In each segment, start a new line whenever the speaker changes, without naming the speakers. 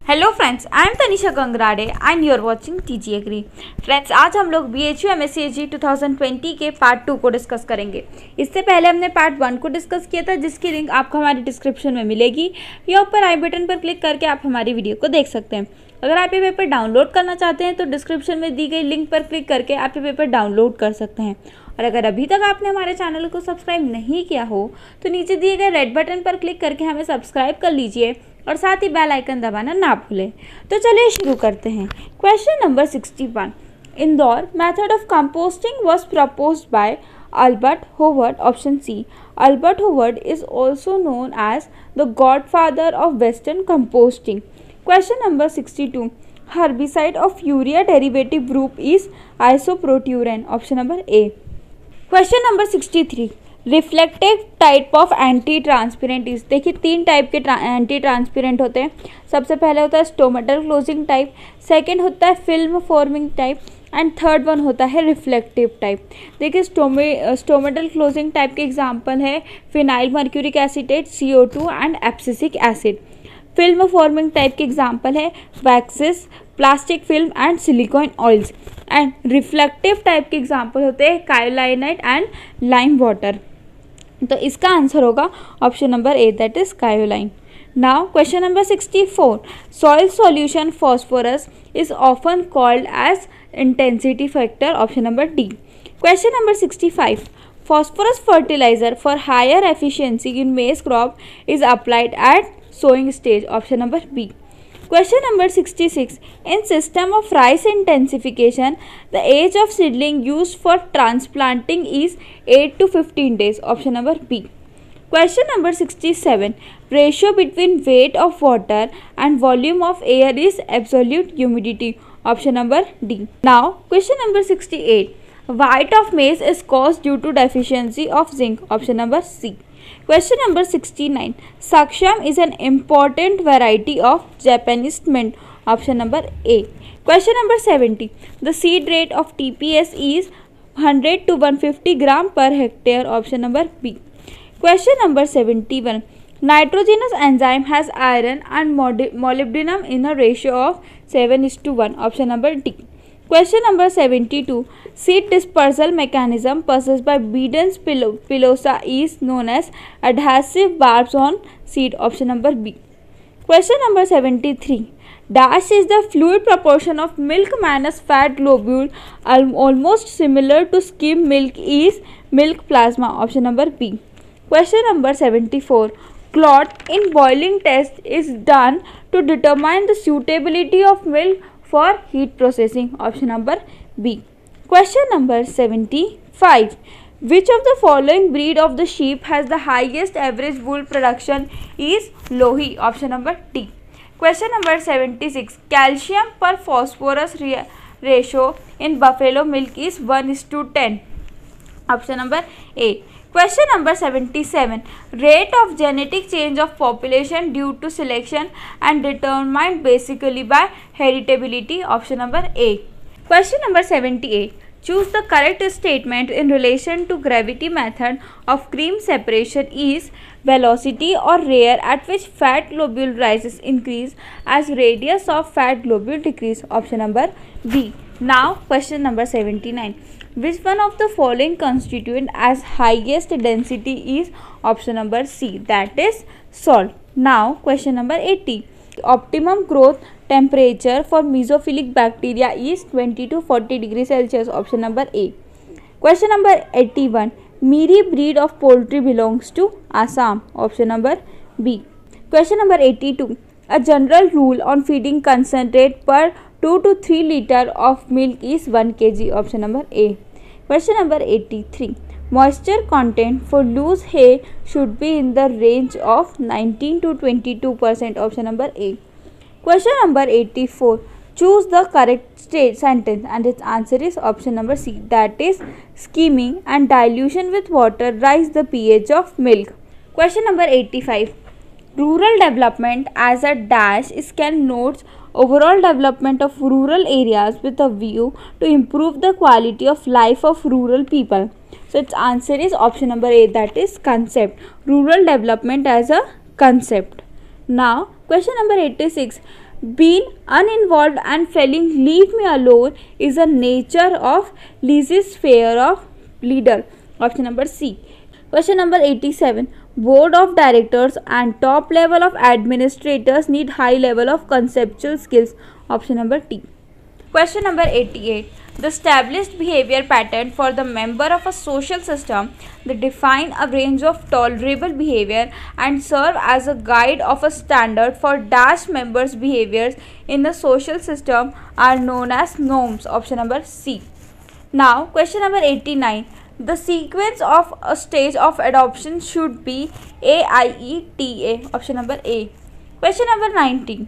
Hello friends, I am Tanisha Gangrade and you are watching TG agri. Friends, आज हम लोग BHU MSc 2020 के part 2 को डिस्कस करेंगे। इससे पहले हमने पार्ट 1 को डिस्कस किया था, जिसकी लिंक आपको हमारी डिस्क्रिप्शन में मिलेगी या ऊपर आई बटन पर क्लिक करके आप हमारी वीडियो को देख सकते हैं। अगर आप ये पेपर डाउनलोड करना चाहते हैं तो डिस्क्रिप्शन में दी गई लिंक पर क्लिक करके आप ये पेपर डाउनलोड कर सकते हैं। और अगर अभी तक आपने हमारे चैनल को सब्सक्राइब नहीं किया हो तो नीचे दिए गए रेड बटन पर क्लिक करके हमें सब्सक्राइब कर लीजिए और साथ ही बेल आइकन दबाना ना भूलें। तो चलिए शुरू करते हैं। Question number 61, Indore method of composting was proposed by Albert Howard. Option C, Albert Howard is also known as the godfather of western composting. Question number 62, herbicide of urea derivative group is isoproteurane. Option number A. Question number 63, reflective type of anti transparent is. देखिए, 3 type के anti transparent होते हैं। सबसे पहले होता है stomatal closing type, second होता है film forming type and third one होता है रिफ्लेक्टिव टाइप। देखिए, स्टोमेटल क्लोजिंग टाइप के एग्जांपल है phenyl mercuric acetate, CO2 and abscisic acid. Film forming type के एग्जांपल है waxes, plastic film and silicon oils. And reflective type के example होते हैं कायोलाइनाइट एंड लाइम वाटर। तो इसका आंसर होगा option number A, that is kaolin. Now question number 64, soil solution phosphorus is often called as intensity factor. Option number D. Question number 65, phosphorus fertilizer for higher efficiency in maize crop is applied at sowing stage. Option number B. Question number 66, in system of rice intensification the age of seedling used for transplanting is 8 to 15 days. Option number B. Question number 67, ratio between weight of water and volume of air is absolute humidity. Option number D. Now question number 68, white of maize is caused due to deficiency of zinc. Option number C. Question number 69, Saksham is an important variety of Japanese mint. Option number A. Question number 70, the seed rate of TPS is 100 to 150 gram per hectare. Option number B. Question number 71, nitrogenous enzyme has iron and molybdenum in a ratio of 7:1. Option number D. Question number 72, seed dispersal mechanism possessed by Beeden's pilosa is known as adhesive barbs on seed. Option number B. Question number 73, dash is the fluid proportion of milk minus fat globule almost similar to skim milk is milk plasma. Option number B. Question number 74, clot in boiling test is done to determine the suitability of milk for heat processing. Option number B. Question number 75, which of the following breed of the sheep has the highest average wool production is Lohi. Option number D. Question number 76, calcium per phosphorus ratio in buffalo milk is 1:10. Option number A. Question number 77, rate of genetic change of population due to selection and determined basically by heritability. Option number A. Question number 78, choose the correct statement in relation to gravity method of cream separation is velocity or rate at which fat globule rises increase as radius of fat globule decrease. Option number B. Now question number 79, which one of the following constituent as highest density is option number C, that is salt. Now question number 80, optimum growth temperature for mesophilic bacteria is 20 to 40 degrees Celsius. Option number A. Question number 81, Miri breed of poultry belongs to Assam. Option number B. Question number 82, a general rule on feeding concentrate per 2 to 3 liter of milk is 1 kg. Option number A. Question number 83, moisture content for loose hay should be in the range of 19 to 22%. Option number A. Question number 84, choose the correct sentence and its answer is option number C, that is skimming and dilution with water rise the pH of milk. Question number 85, rural development as a dash can notes overall development of rural areas with a view to improve the quality of life of rural people. So its answer is option number A, that is concept. Rural development as a concept. Now question number 86, Being uninvolved and feeling leave me alone is the nature of laissez-faire of leader. Option number C. Question number 87. Board of directors and top level of administrators need high level of conceptual skills. Option number T. Question number 88. The established behavior pattern for the member of a social system that define a range of tolerable behavior and serve as a guide of a standard for dash members' behaviors in the social system are known as norms. Option number C. Now, question number 89. The sequence of a stage of adoption should be AIETA. Option number A. Question number 90.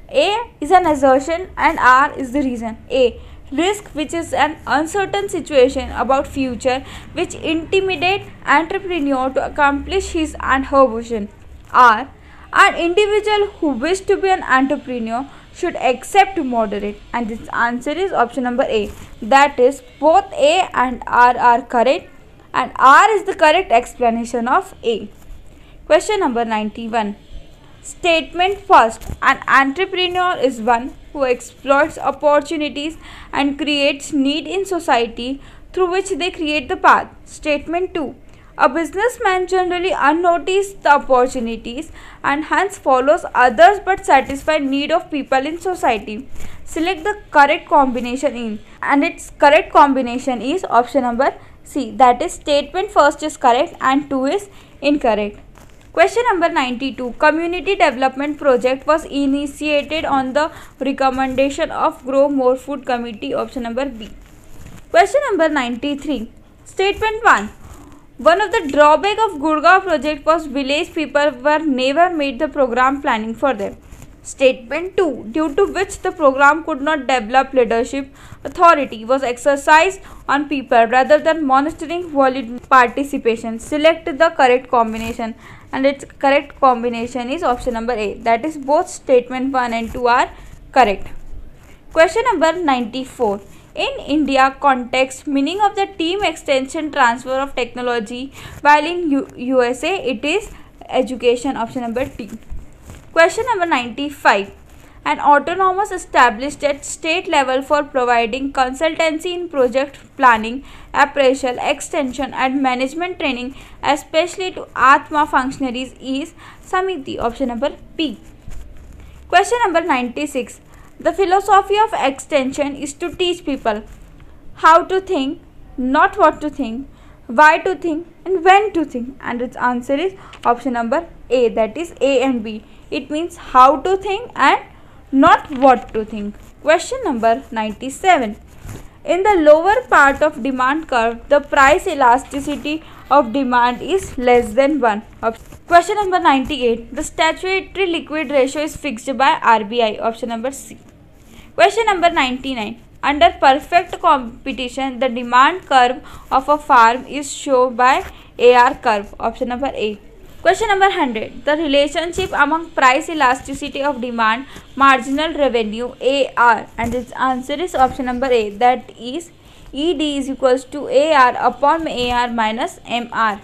A is an assertion and R is the reason. A. Risk, which is an uncertain situation about future which intimidate entrepreneur to accomplish his and her vision. R. An individual who wish to be an entrepreneur should accept moderate, and its answer is option number A. That is, both A and R are correct, and R is the correct explanation of A. Question number 91. Statement first. An entrepreneur is one who exploits opportunities and creates need in society through which they create the path. Statement 2. A businessman generally unnoticed the opportunities and hence follows others but satisfy need of people in society. Select the correct combination in, and its correct combination is option number C. That is, statement first is correct and 2 is incorrect. Question number 92. Community development project was initiated on the recommendation of Grow More Food Committee. Option number B. Question number 93. Statement 1. One of the drawback of Gurgaon project was village people were never made the program planning for them. Statement 2. Due to which the program could not develop leadership authority was exercised on people rather than monitoring voluntary participation. Select the correct combination, and its correct combination is option number A. That is, both statement 1 and 2 are correct. Question number 94. In India context, meaning of the team extension transfer of technology, while in USA it is education. Option number T. Question number 95. An autonomous established at state level for providing consultancy in project planning, appraisal, extension and management training, especially to Atma functionaries, is Samiti. Option number P. Question number 96. The philosophy of extension is to teach people how to think, not what to think, why to think and when to think, and its answer is option number A. That is, A and B. It means how to think and not what to think. Question number 97. In the lower part of demand curve, the price elasticity of demand is less than 1. Question number 98. The statutory liquid ratio is fixed by RBI. Option number C. Question number 99. Under perfect competition, the demand curve of a farm is shown by AR curve. Option number A. Question number 100. The relationship among price elasticity of demand, marginal revenue, AR, and its answer is option number A. That is, ED is equals to AR upon AR minus MR.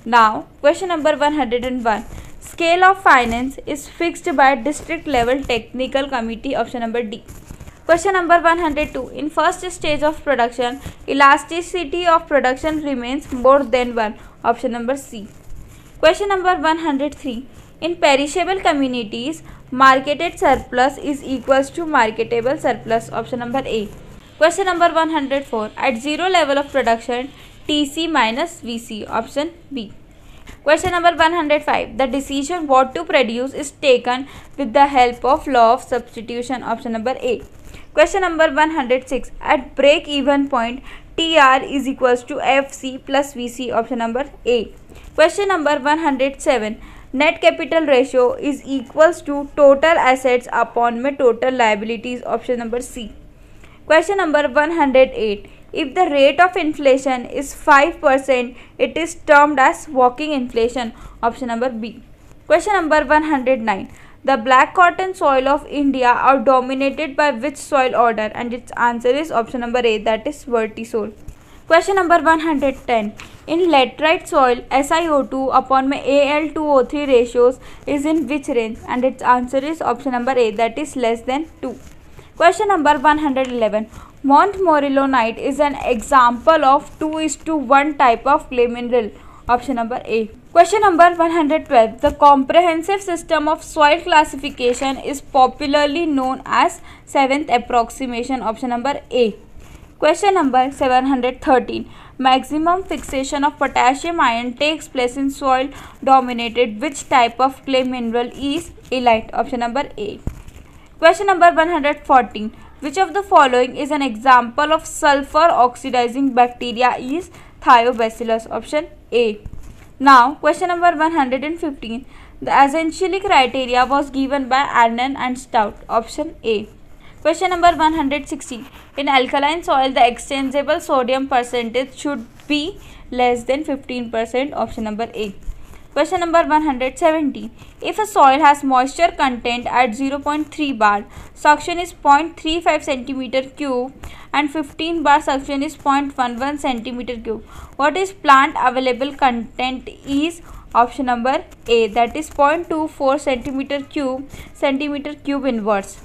Now, question number 101. Scale of finance is fixed by district level technical committee. Option number D. Question number 102. In first stage of production, elasticity of production remains more than 1. Option number C. Question number 103. In perishable communities, marketed surplus is equals to marketable surplus. Option number A. Question number 104. At zero level of production, TC minus VC. Option B. Question number 105. The decision what to produce is taken with the help of law of substitution. Option number A. Question number 106. At break even point, TR is equals to FC plus VC. Option number A. Question number 107. Net capital ratio is equals to total assets upon my total liabilities. Option number C. Question number 108. If the rate of inflation is 5%, it is termed as walking inflation. Option number B. Question number 109. The black cotton soil of India are dominated by which soil order? And its answer is option number A. That is vertisol. Question number 110. In laterite soil, SiO2 upon Al2O3 ratios is in which range? And its answer is option number A, that is less than 2. Question number 111. Montmorillonite is an example of 2:1 type of clay mineral. Option number A. Question number 112. The comprehensive system of soil classification is popularly known as seventh approximation. Option number A. Question number 713. Maximum fixation of potassium ion takes place in soil dominated which type of clay mineral is illite? Option number A. Question number 114. Which of the following is an example of sulfur oxidizing bacteria is Thiobacillus? Option A. Now, question number 115. The essentially criteria was given by Arnon and Stout. Option A. Question number 116. In alkaline soil, the exchangeable sodium percentage should be less than 15%. Option number A. Question number 117. If a soil has moisture content at 0.3 bar, suction is 0.35 centimeter cube and 15 bar suction is 0.11 centimeter cube. What is plant available content is? Option number A, that is 0.24 centimeter cube inverse.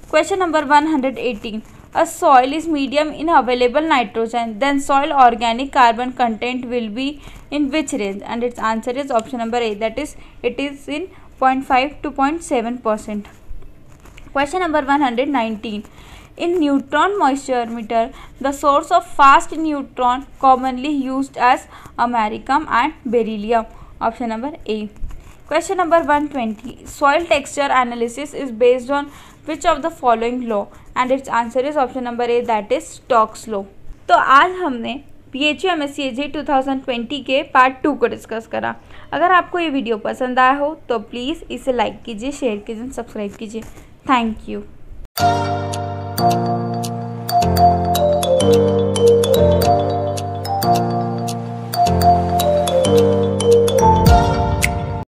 Question number 118. A soil is medium in available nitrogen, then soil organic carbon content will be in which range? And its answer is option number A, that is it is in 0.5 to 0.7%. Question number 119. In neutron moisture meter, the source of fast neutron commonly used as americium and beryllium. Option number A. Question number 120. Soil texture analysis is based on which of the following law? And its answer is option number A, that is Stokes law. तो आज हमने BHU MSc 2020 के part 2 को discuss करा। अगर आपको ये video पसंद आया हो तो प्लीज़ इसे लाइक कीजिए, शेयर कीजिए, सब्सक्राइब कीजिए। Thank you.